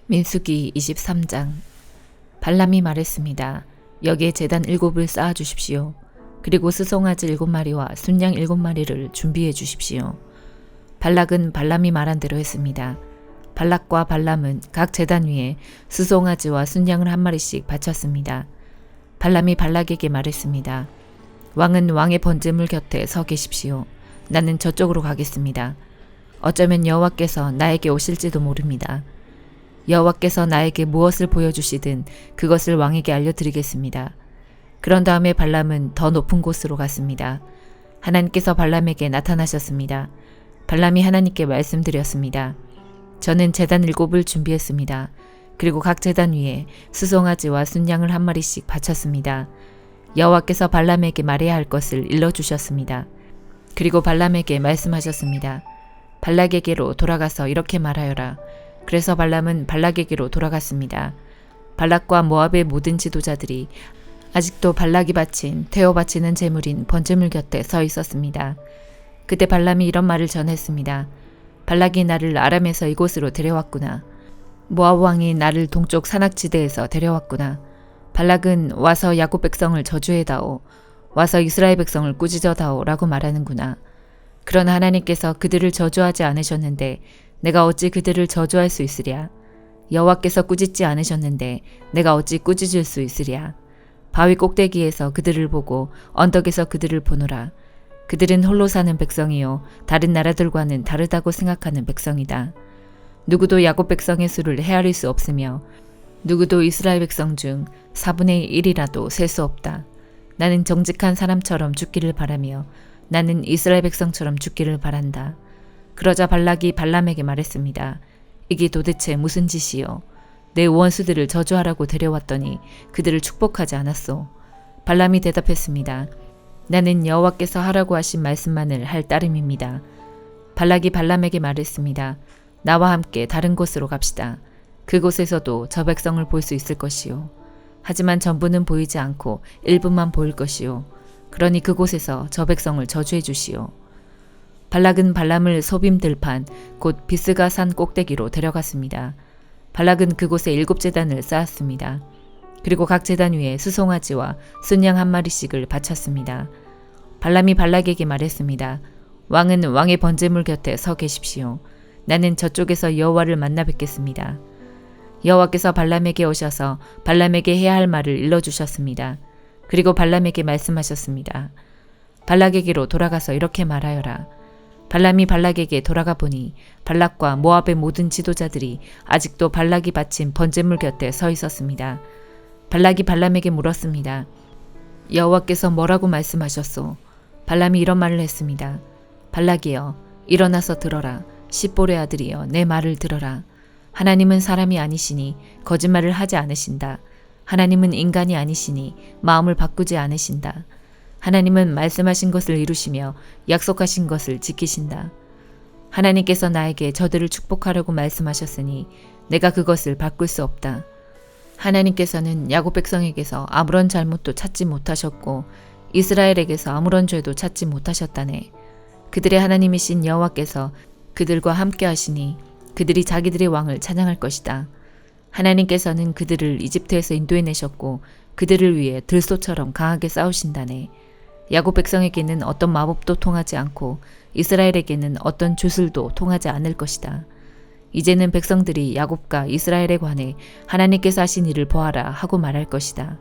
민수기 23장. 발람이 말했습니다. 여기에 제단 7을 쌓아 주십시오. 그리고 스송아지 7마리와 순양 7마리를 준비해 주십시오. 발락은 발람이 말한 대로 했습니다. 발락과 발람은 각 제단 위에 스송아지와 순양을 한 마리씩 바쳤습니다. 발람이 발락에게 말했습니다. 왕은 왕의 번제물 곁에 서 계십시오. 나는 저쪽으로 가겠습니다. 어쩌면 여호와께서 나에게 오실지도 모릅니다. 여호와께서 나에게 무엇을 보여주시든 그것을 왕에게 알려드리겠습니다. 그런 다음에 발람은 더 높은 곳으로 갔습니다. 하나님께서 발람에게 나타나셨습니다. 발람이 하나님께 말씀드렸습니다. 저는 제단 7을 준비했습니다. 그리고 각 제단 위에 수송아지와 순양을 한 마리씩 바쳤습니다. 여호와께서 발람에게 말해야 할 것을 일러주셨습니다. 그리고 발람에게 말씀하셨습니다. 발락에게로 돌아가서 이렇게 말하여라. 그래서 발람은 발락에게로 돌아갔습니다. 발락과 모압의 모든 지도자들이 아직도 발락이 바친 태워 바치는 제물인 번제물 곁에 서 있었습니다. 그때 발람이 이런 말을 전했습니다. 발락이 나를 아람에서 이곳으로 데려왔구나. 모압 왕이 나를 동쪽 산악지대에서 데려왔구나. 발락은 와서 야곱 백성을 저주해다오. 와서 이스라엘 백성을 꾸짖어다오 라고 말하는구나. 그러나 하나님께서 그들을 저주하지 않으셨는데 내가 어찌 그들을 저주할 수 있으랴. 여호와께서 꾸짖지 않으셨는데 내가 어찌 꾸짖을 수 있으랴. 바위 꼭대기에서 그들을 보고 언덕에서 그들을 보노라. 그들은 홀로 사는 백성이요 다른 나라들과는 다르다고 생각하는 백성이다. 누구도 야곱 백성의 수를 헤아릴 수 없으며 누구도 이스라엘 백성 중 4분의 1이라도 셀 수 없다. 나는 정직한 사람처럼 죽기를 바라며 나는 이스라엘 백성처럼 죽기를 바란다. 그러자 발락이 발람에게 말했습니다. 이게 도대체 무슨 짓이요? 내 원수들을 저주하라고 데려왔더니 그들을 축복하지 않았소. 발람이 대답했습니다. 나는 여호와께서 하라고 하신 말씀만을 할 따름입니다. 발락이 발람에게 말했습니다. 나와 함께 다른 곳으로 갑시다. 그곳에서도 저 백성을 볼 수 있을 것이요. 하지만 전부는 보이지 않고 일부만 보일 것이요. 그러니 그곳에서 저 백성을 저주해 주시오. 발락은 발람을 소빔 들판 곧 비스가 산 꼭대기로 데려갔습니다. 발락은 그곳에 7제단을 쌓았습니다. 그리고 각 제단 위에 수송아지와 순양 한 마리씩을 바쳤습니다. 발람이 발락에게 말했습니다. 왕은 왕의 번제물 곁에 서 계십시오. 나는 저쪽에서 여호와를 만나 뵙겠습니다. 여호와께서 발람에게 오셔서 발람에게 해야 할 말을 일러주셨습니다. 그리고 발람에게 말씀하셨습니다. 발락에게로 돌아가서 이렇게 말하여라. 발람이 발락에게 돌아가 보니 발락과 모압의 모든 지도자들이 아직도 발락이 바친 번제물 곁에 서 있었습니다. 발락이 발람에게 물었습니다. 여호와께서 뭐라고 말씀하셨소? 발람이 이런 말을 했습니다. 발락이여, 일어나서 들어라. 십볼의 아들이여, 내 말을 들어라. 하나님은 사람이 아니시니 거짓말을 하지 않으신다. 하나님은 인간이 아니시니 마음을 바꾸지 않으신다. 하나님은 말씀하신 것을 이루시며 약속하신 것을 지키신다. 하나님께서 나에게 저들을 축복하려고 말씀하셨으니 내가 그것을 바꿀 수 없다. 하나님께서는 야곱 백성에게서 아무런 잘못도 찾지 못하셨고 이스라엘에게서 아무런 죄도 찾지 못하셨다네. 그들의 하나님이신 여호와께서 그들과 함께 하시니 그들이 자기들의 왕을 찬양할 것이다. 하나님께서는 그들을 이집트에서 인도해내셨고 그들을 위해 들소처럼 강하게 싸우신다네. 야곱 백성에게는 어떤 마법도 통하지 않고 이스라엘에게는 어떤 주술도 통하지 않을 것이다. 이제는 백성들이 야곱과 이스라엘에 관해 하나님께서 하신 일을 보아라 하고 말할 것이다.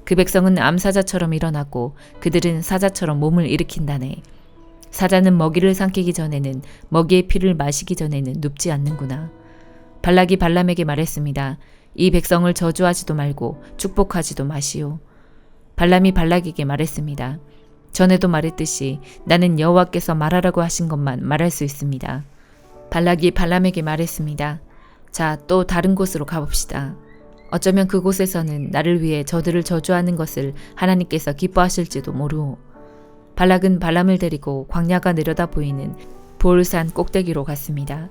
그 백성은 암사자처럼 일어나고 그들은 사자처럼 몸을 일으킨다네. 사자는 먹이를 삼키기 전에는 먹이의 피를 마시기 전에는 눕지 않는구나. 발락이 발람에게 말했습니다. 이 백성을 저주하지도 말고 축복하지도 마시오. 발람이 발락에게 말했습니다. 전에도 말했듯이 나는 여호와께서 말하라고 하신 것만 말할 수 있습니다. 발락이 발람에게 말했습니다. 자, 또 다른 곳으로 가봅시다. 어쩌면 그곳에서는 나를 위해 저들을 저주하는 것을 하나님께서 기뻐하실지도 모르오. 발락은 발람을 데리고 광야가 내려다 보이는 보을산 꼭대기로 갔습니다.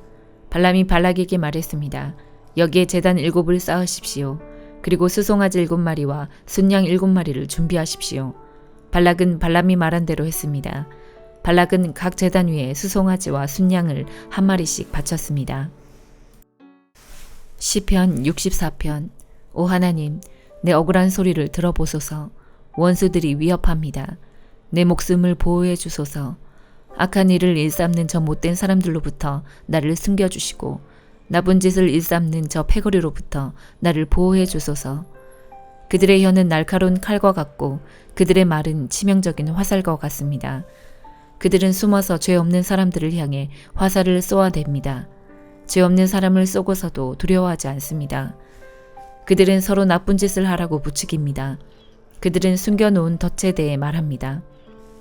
발람이 발락에게 말했습니다. 여기에 제단 7을 쌓으십시오. 그리고 수송아지 7마리와 순양 7마리를 준비하십시오. 발락은 발람이 말한 대로 했습니다. 발락은 각 제단 위에 수송아지와 순양을 한 마리씩 바쳤습니다. 시편 64편. 오 하나님, 내 억울한 소리를 들어보소서. 원수들이 위협합니다. 내 목숨을 보호해 주소서. 악한 일을 일삼는 저 못된 사람들로부터 나를 숨겨주시고 나쁜 짓을 일삼는 저 패거리로부터 나를 보호해 주소서. 그들의 혀는 날카로운 칼과 같고 그들의 말은 치명적인 화살과 같습니다. 그들은 숨어서 죄 없는 사람들을 향해 화살을 쏘아댑니다. 죄 없는 사람을 쏘고서도 두려워하지 않습니다. 그들은 서로 나쁜 짓을 하라고 부추깁니다. 그들은 숨겨놓은 덫에 대해 말합니다.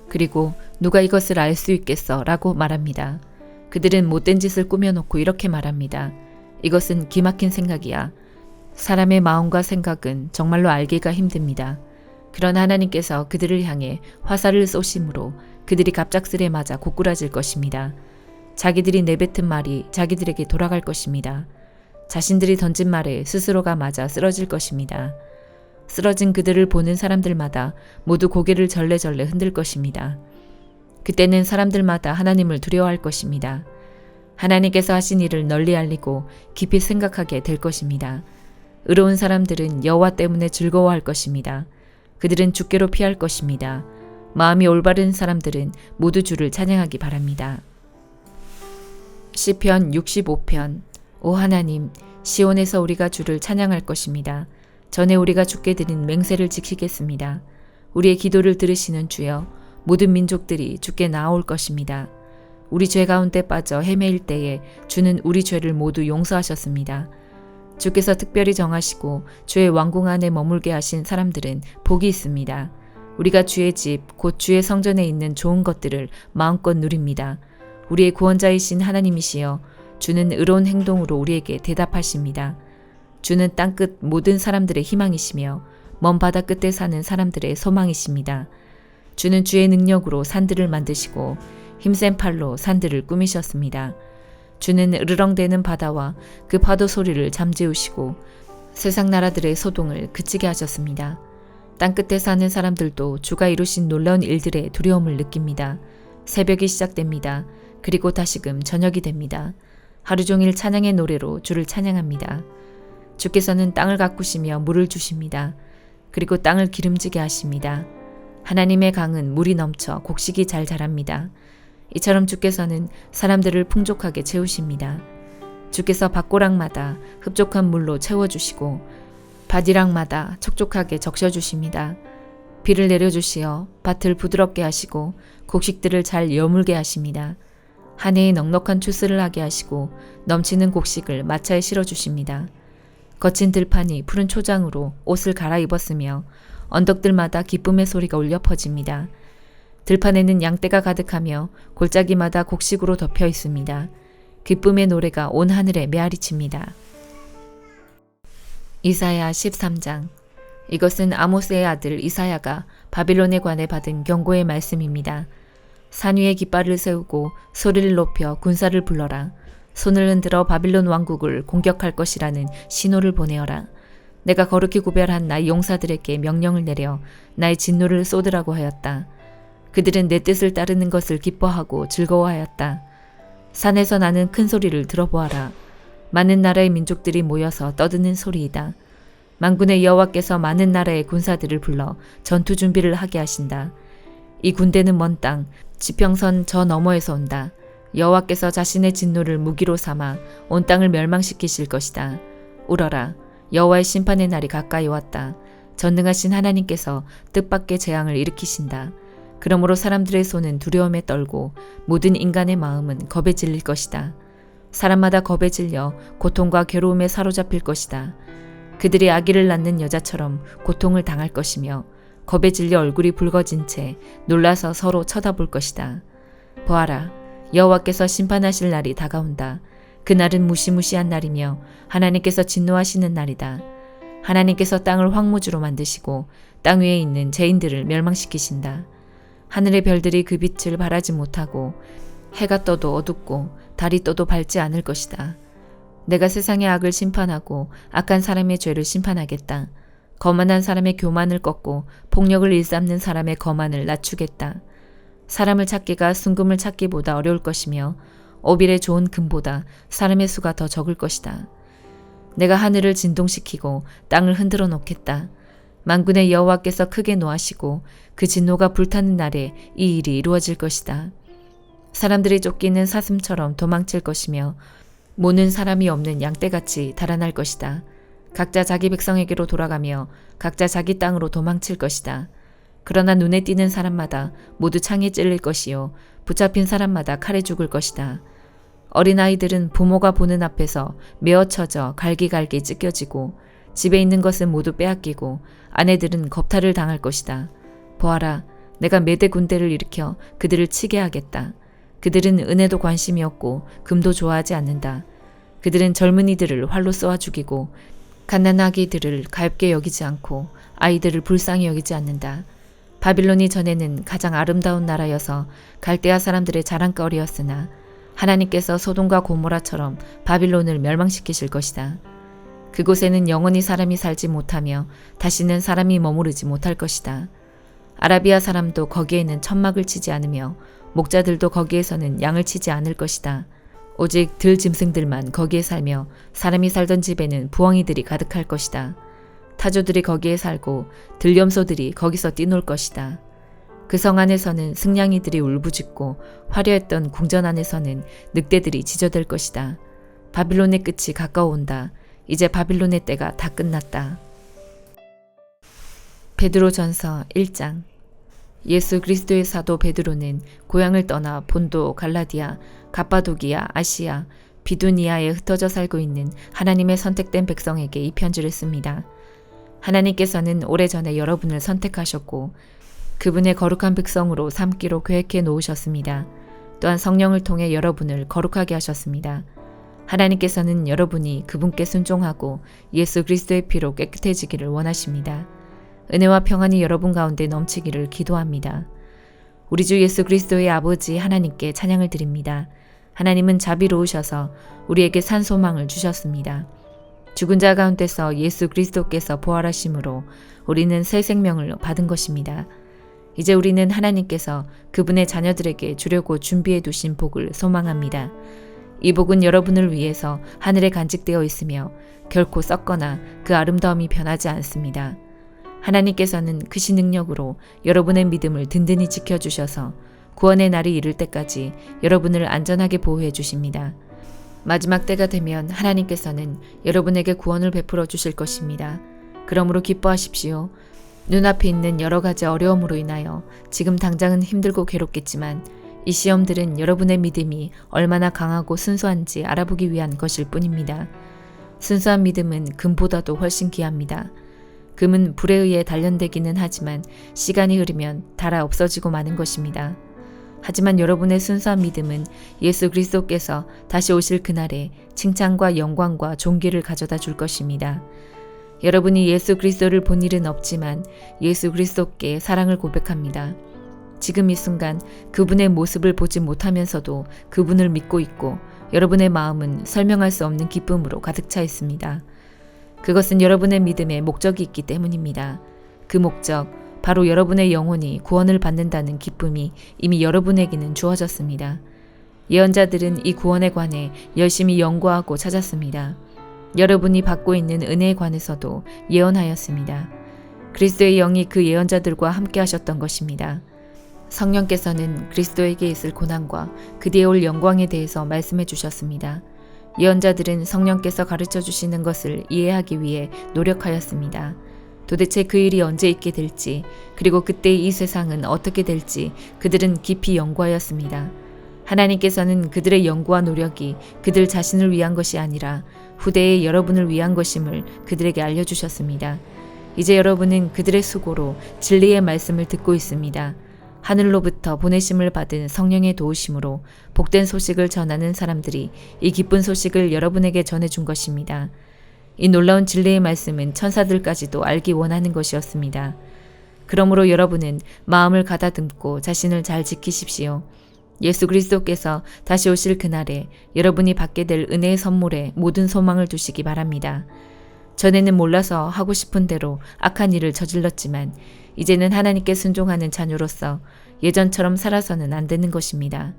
그리고 누가 이것을 알 수 있겠어 라고 말합니다. 그들은 못된 짓을 꾸며놓고 이렇게 말합니다. 이것은 기막힌 생각이야. 사람의 마음과 생각은 정말로 알기가 힘듭니다. 그러나 하나님께서 그들을 향해 화살을 쏘심으로 그들이 갑작스레 맞아 고꾸라질 것입니다. 자기들이 내뱉은 말이 자기들에게 돌아갈 것입니다. 자신들이 던진 말에 스스로가 맞아 쓰러질 것입니다. 쓰러진 그들을 보는 사람들마다 모두 고개를 절레절레 흔들 것입니다. 그때는 사람들마다 하나님을 두려워할 것입니다. 하나님께서 하신 일을 널리 알리고 깊이 생각하게 될 것입니다. 의로운 사람들은 여호와 때문에 즐거워할 것입니다. 그들은 주께로 피할 것입니다. 마음이 올바른 사람들은 모두 주를 찬양하기 바랍니다. 시편 65편. 오 하나님, 시온에서 우리가 주를 찬양할 것입니다. 전에 우리가 주께 드린 맹세를 지키겠습니다. 우리의 기도를 들으시는 주여, 모든 민족들이 주께 나아올 것입니다. 우리 죄 가운데 빠져 헤매일 때에 주는 우리 죄를 모두 용서하셨습니다. 주께서 특별히 정하시고 주의 왕궁 안에 머물게 하신 사람들은 복이 있습니다. 우리가 주의 집, 곧 주의 성전에 있는 좋은 것들을 마음껏 누립니다. 우리의 구원자이신 하나님이시여, 주는 의로운 행동으로 우리에게 대답하십니다. 주는 땅끝 모든 사람들의 희망이시며 먼 바다 끝에 사는 사람들의 소망이십니다. 주는 주의 능력으로 산들을 만드시고 힘센 팔로 산들을 꾸미셨습니다. 주는 으르렁대는 바다와 그 파도 소리를 잠재우시고 세상 나라들의 소동을 그치게 하셨습니다. 땅끝에 사는 사람들도 주가 이루신 놀라운 일들에 두려움을 느낍니다. 새벽이 시작됩니다. 그리고 다시금 저녁이 됩니다. 하루 종일 찬양의 노래로 주를 찬양합니다. 주께서는 땅을 가꾸시며 물을 주십니다. 그리고 땅을 기름지게 하십니다. 하나님의 강은 물이 넘쳐 곡식이 잘 자랍니다. 이처럼 주께서는 사람들을 풍족하게 채우십니다. 주께서 밭고랑마다 흡족한 물로 채워주시고 밭이랑마다 촉촉하게 적셔주십니다. 비를 내려주시어 밭을 부드럽게 하시고 곡식들을 잘 여물게 하십니다. 한 해에 넉넉한 추수를 하게 하시고 넘치는 곡식을 마차에 실어주십니다. 거친 들판이 푸른 초장으로 옷을 갈아입었으며 언덕들마다 기쁨의 소리가 울려 퍼집니다. 들판에는 양떼가 가득하며 골짜기마다 곡식으로 덮여 있습니다. 기쁨의 노래가 온 하늘에 메아리칩니다. 이사야 13장. 이것은 아모스의 아들 이사야가 바빌론에 관해 받은 경고의 말씀입니다. 산 위에 깃발을 세우고 소리를 높여 군사를 불러라. 손을 흔들어 바빌론 왕국을 공격할 것이라는 신호를 보내어라. 내가 거룩히 구별한 나의 용사들에게 명령을 내려 나의 진노를 쏟으라고 하였다. 그들은 내 뜻을 따르는 것을 기뻐하고 즐거워하였다. 산에서 나는 큰 소리를 들어보아라. 많은 나라의 민족들이 모여서 떠드는 소리이다. 만군의 여호와께서 많은 나라의 군사들을 불러 전투 준비를 하게 하신다. 이 군대는 먼 땅, 지평선 저 너머에서 온다. 여호와께서 자신의 진노를 무기로 삼아 온 땅을 멸망시키실 것이다. 울어라. 여호와의 심판의 날이 가까이 왔다. 전능하신 하나님께서 뜻밖의 재앙을 일으키신다. 그러므로 사람들의 손은 두려움에 떨고 모든 인간의 마음은 겁에 질릴 것이다. 사람마다 겁에 질려 고통과 괴로움에 사로잡힐 것이다. 그들이 아기를 낳는 여자처럼 고통을 당할 것이며 겁에 질려 얼굴이 붉어진 채 놀라서 서로 쳐다볼 것이다. 보아라. 여호와께서 심판하실 날이 다가온다. 그날은 무시무시한 날이며 하나님께서 진노하시는 날이다. 하나님께서 땅을 황무지로 만드시고 땅 위에 있는 죄인들을 멸망시키신다. 하늘의 별들이 그 빛을 발하지 못하고 해가 떠도 어둡고 달이 떠도 밝지 않을 것이다. 내가 세상의 악을 심판하고 악한 사람의 죄를 심판하겠다. 거만한 사람의 교만을 꺾고 폭력을 일삼는 사람의 거만을 낮추겠다. 사람을 찾기가 순금을 찾기보다 어려울 것이며 오빌의 좋은 금보다 사람의 수가 더 적을 것이다. 내가 하늘을 진동시키고 땅을 흔들어 놓겠다. 만군의 여호와께서 크게 노하시고 그 진노가 불타는 날에 이 일이 이루어질 것이다. 사람들이 쫓기는 사슴처럼 도망칠 것이며 모는 사람이 없는 양떼같이 달아날 것이다. 각자 자기 백성에게로 돌아가며 각자 자기 땅으로 도망칠 것이다. 그러나 눈에 띄는 사람마다 모두 창에 찔릴 것이요 붙잡힌 사람마다 칼에 죽을 것이다. 어린아이들은 부모가 보는 앞에서 메어쳐져 갈기갈기 찢겨지고 집에 있는 것은 모두 빼앗기고 아내들은 겁탈을 당할 것이다. 보아라, 내가 메대 군대를 일으켜 그들을 치게 하겠다. 그들은 은혜도 관심이 없고 금도 좋아하지 않는다. 그들은 젊은이들을 활로 쏘아 죽이고 갓난아기들을 가엾게 여기지 않고 아이들을 불쌍히 여기지 않는다. 바빌론이 전에는 가장 아름다운 나라여서 갈대아 사람들의 자랑거리였으나 하나님께서 소돔과 고모라처럼 바빌론을 멸망시키실 것이다. 그곳에는 영원히 사람이 살지 못하며 다시는 사람이 머무르지 못할 것이다. 아라비아 사람도 거기에는 천막을 치지 않으며 목자들도 거기에서는 양을 치지 않을 것이다. 오직 들 짐승들만 거기에 살며 사람이 살던 집에는 부엉이들이 가득할 것이다. 타조들이 거기에 살고 들염소들이 거기서 뛰놀 것이다. 그 성 안에서는 승냥이들이 울부짖고 화려했던 궁전 안에서는 늑대들이 지저댈 것이다. 바빌론의 끝이 가까워온다. 이제 바빌론의 때가 다 끝났다. 베드로전서 1장. 예수 그리스도의 사도 베드로는 고향을 떠나 본도, 갈라디아, 갑바도기아, 아시아, 비두니아에 흩어져 살고 있는 하나님의 선택된 백성에게 이 편지를 씁니다. 하나님께서는 오래전에 여러분을 선택하셨고 그분의 거룩한 백성으로 삼기로 계획해 놓으셨습니다. 또한 성령을 통해 여러분을 거룩하게 하셨습니다. 하나님께서는 여러분이 그분께 순종하고 예수 그리스도의 피로 깨끗해지기를 원하십니다. 은혜와 평안이 여러분 가운데 넘치기를 기도합니다. 우리 주 예수 그리스도의 아버지 하나님께 찬양을 드립니다. 하나님은 자비로우셔서 우리에게 산 소망을 주셨습니다. 죽은 자 가운데서 예수 그리스도께서 부활하심으로 우리는 새 생명을 받은 것입니다. 이제 우리는 하나님께서 그분의 자녀들에게 주려고 준비해 두신 복을 소망합니다. 이 복은 여러분을 위해서 하늘에 간직되어 있으며 결코 썩거나 그 아름다움이 변하지 않습니다. 하나님께서는 크신 능력으로 여러분의 믿음을 든든히 지켜주셔서 구원의 날이 이를 때까지 여러분을 안전하게 보호해 주십니다. 마지막 때가 되면 하나님께서는 여러분에게 구원을 베풀어 주실 것입니다. 그러므로 기뻐하십시오. 눈앞에 있는 여러 가지 어려움으로 인하여 지금 당장은 힘들고 괴롭겠지만 이 시험들은 여러분의 믿음이 얼마나 강하고 순수한지 알아보기 위한 것일 뿐입니다. 순수한 믿음은 금보다도 훨씬 귀합니다. 금은 불에 의해 단련되기는 하지만 시간이 흐르면 닳아 없어지고 마는 것입니다. 하지만 여러분의 순수한 믿음은 예수 그리스도께서 다시 오실 그날에 칭찬과 영광과 존귀를 가져다 줄 것입니다. 여러분이 예수 그리스도를 본 일은 없지만 예수 그리스도께 사랑을 고백합니다. 지금 이 순간 그분의 모습을 보지 못하면서도 그분을 믿고 있고 여러분의 마음은 설명할 수 없는 기쁨으로 가득 차 있습니다. 그것은 여러분의 믿음에 목적이 있기 때문입니다. 그 목적, 바로 여러분의 영혼이 구원을 받는다는 기쁨이 이미 여러분에게는 주어졌습니다. 예언자들은 이 구원에 관해 열심히 연구하고 찾았습니다. 여러분이 받고 있는 은혜에 관해서도 예언하였습니다. 그리스도의 영이 그 예언자들과 함께 하셨던 것입니다. 성령께서는 그리스도에게 있을 고난과 그 뒤에 올 영광에 대해서 말씀해 주셨습니다. 예언자들은 성령께서 가르쳐 주시는 것을 이해하기 위해 노력하였습니다. 도대체 그 일이 언제 있게 될지, 그리고 그때 이 세상은 어떻게 될지 그들은 깊이 연구하였습니다. 하나님께서는 그들의 연구와 노력이 그들 자신을 위한 것이 아니라 후대의 여러분을 위한 것임을 그들에게 알려주셨습니다. 이제 여러분은 그들의 수고로 진리의 말씀을 듣고 있습니다. 하늘로부터 보내심을 받은 성령의 도우심으로 복된 소식을 전하는 사람들이 이 기쁜 소식을 여러분에게 전해준 것입니다. 이 놀라운 진리의 말씀은 천사들까지도 알기 원하는 것이었습니다. 그러므로 여러분은 마음을 가다듬고 자신을 잘 지키십시오. 예수 그리스도께서 다시 오실 그날에 여러분이 받게 될 은혜의 선물에 모든 소망을 두시기 바랍니다. 전에는 몰라서 하고 싶은 대로 악한 일을 저질렀지만 이제는 하나님께 순종하는 자녀로서 예전처럼 살아서는 안 되는 것입니다.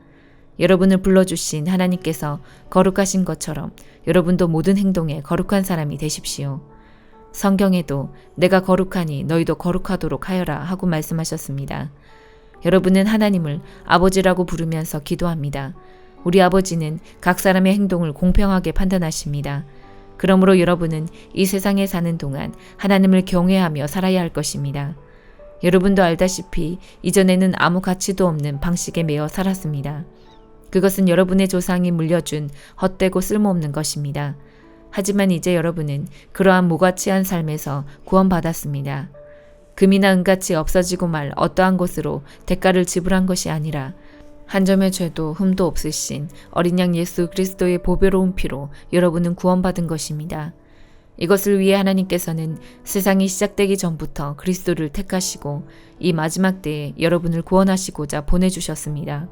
여러분을 불러주신 하나님께서 거룩하신 것처럼 여러분도 모든 행동에 거룩한 사람이 되십시오. 성경에도 내가 거룩하니 너희도 거룩하도록 하여라 하고 말씀하셨습니다. 여러분은 하나님을 아버지라고 부르면서 기도합니다. 우리 아버지는 각 사람의 행동을 공평하게 판단하십니다. 그러므로 여러분은 이 세상에 사는 동안 하나님을 경외하며 살아야 할 것입니다. 여러분도 알다시피 이전에는 아무 가치도 없는 방식에 매여 살았습니다. 그것은 여러분의 조상이 물려준 헛되고 쓸모없는 것입니다. 하지만 이제 여러분은 그러한 무가치한 삶에서 구원받았습니다. 금이나 은같이 없어지고 말 어떠한 것으로 대가를 지불한 것이 아니라 한 점의 죄도 흠도 없으신 어린 양 예수 그리스도의 보배로운 피로 여러분은 구원받은 것입니다. 이것을 위해 하나님께서는 세상이 시작되기 전부터 그리스도를 택하시고 이 마지막 때에 여러분을 구원하시고자 보내주셨습니다.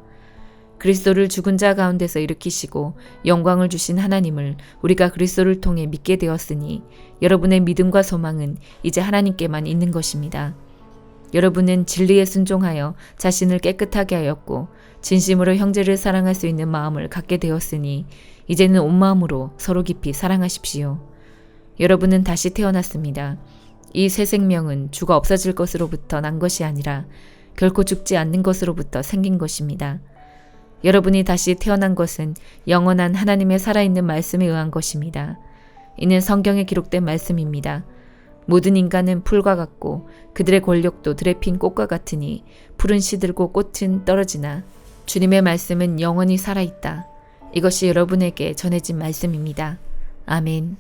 그리스도를 죽은 자 가운데서 일으키시고 영광을 주신 하나님을 우리가 그리스도를 통해 믿게 되었으니 여러분의 믿음과 소망은 이제 하나님께만 있는 것입니다. 여러분은 진리에 순종하여 자신을 깨끗하게 하였고 진심으로 형제를 사랑할 수 있는 마음을 갖게 되었으니 이제는 온 마음으로 서로 깊이 사랑하십시오. 여러분은 다시 태어났습니다. 이 새 생명은 죽어 없어질 것으로부터 난 것이 아니라 결코 죽지 않는 것으로부터 생긴 것입니다. 여러분이 다시 태어난 것은 영원한 하나님의 살아있는 말씀에 의한 것입니다. 이는 성경에 기록된 말씀입니다. 모든 인간은 풀과 같고 그들의 권력도 들에 핀 꽃과 같으니 풀은 시들고 꽃은 떨어지나 주님의 말씀은 영원히 살아있다. 이것이 여러분에게 전해진 말씀입니다. 아멘.